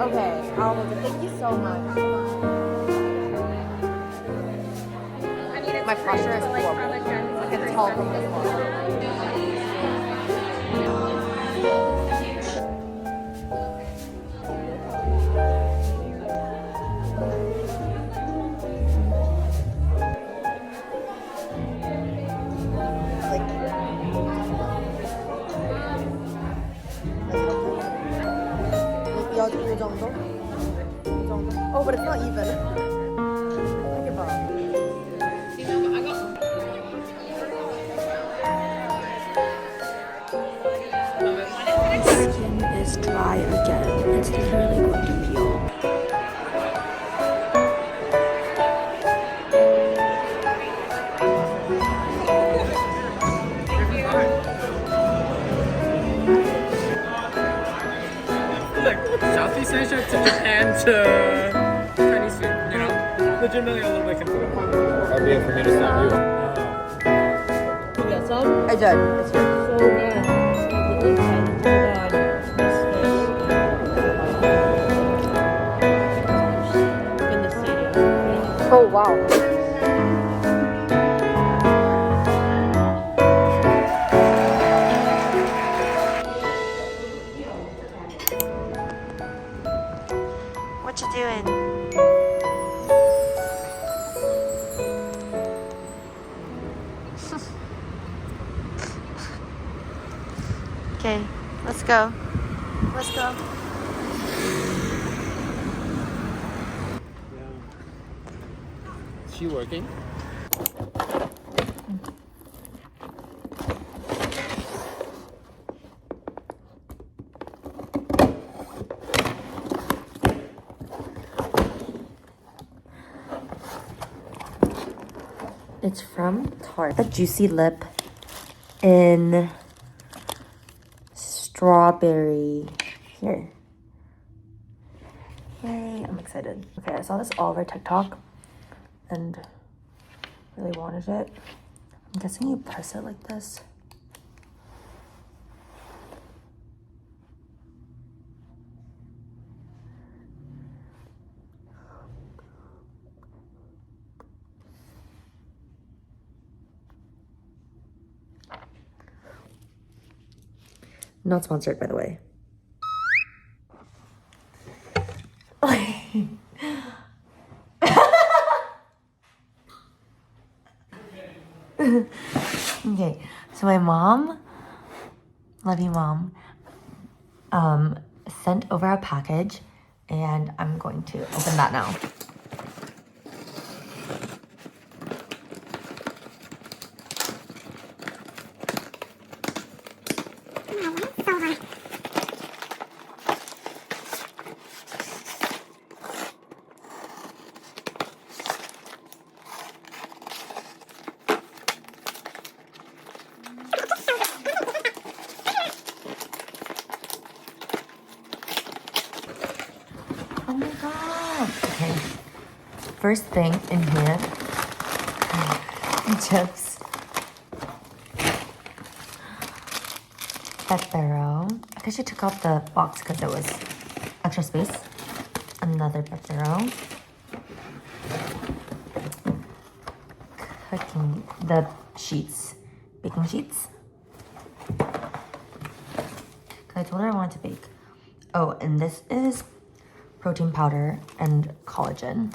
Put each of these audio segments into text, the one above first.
Okay, I'll look. Thank you so much. My pressure is horrible. I can tell from this one. 이 정도? 이 정도? Oh, but it's not even. I give up. Skin is dry again. It's literally going to peel. Southeast Asia to Japan to Chinese food, you know? Legitimately a little bit confusing. Far be it for me to stop you. You got some? I did. It's good. So good. Hold on. In the stadium. Oh, wow. What you doing? Okay, let's go. Let's go. Is she working? It's from Tarte. The Juicy Lip in strawberry. Here. Yay, I'm excited. Okay, I saw this all over TikTok and really wanted it. I'm guessing you press it like this. Not sponsored, by the way. Okay, so my mom, love you mom, sent over a package and I'm going to open that now. Oh my god. Okay. First thing in here, chips. Pepero. I guess I took off the box because it was extra space. Another pepero. Cooking the sheets. Baking sheets. I told her I wanted to bake. Oh, and this is protein powder and collagen.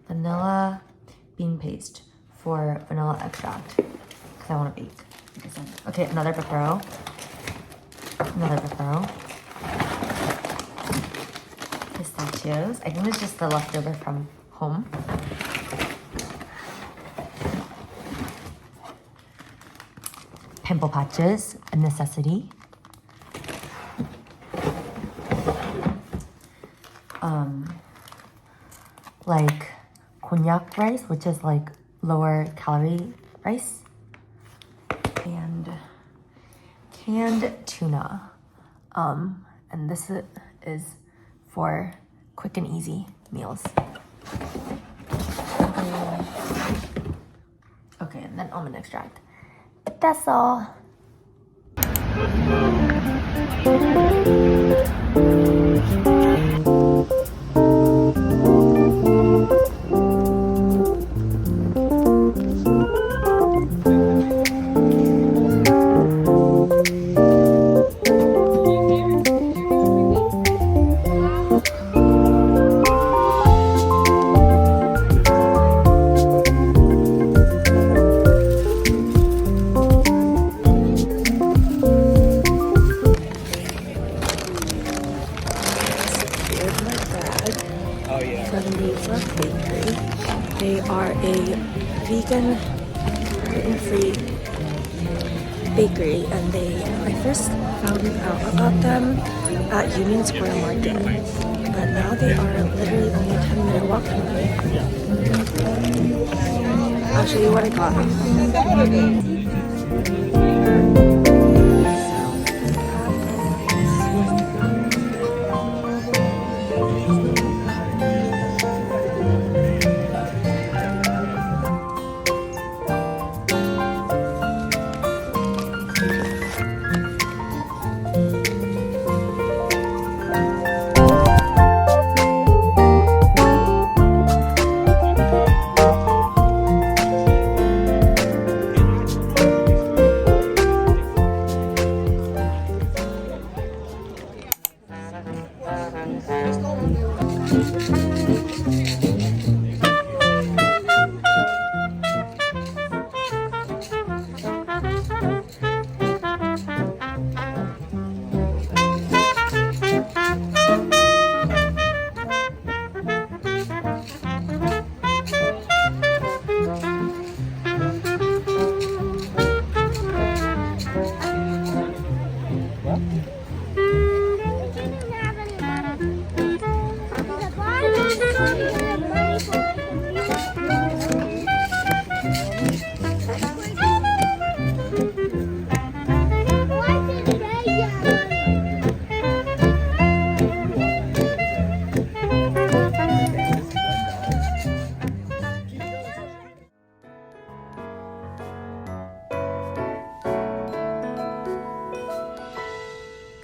Vanilla bean paste for vanilla extract because I want to bake. Okay, another pepero. Another pepero. Pistachios. I think it's just the leftover from home. Pimple patches, a necessity. Like konjac rice, which is like lower calorie rice, and canned tuna. And this is for quick and easy meals. Okay, and then almond extract. But that's all. Oh yeah. From Lisa Bakery. They are a vegan, gluten-free bakery, and I first found out about them at Union Square Market, but now they are literally only a 10-minute walk from me. I'll show you what I got.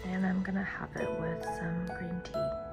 And I'm gonna have it with some green tea.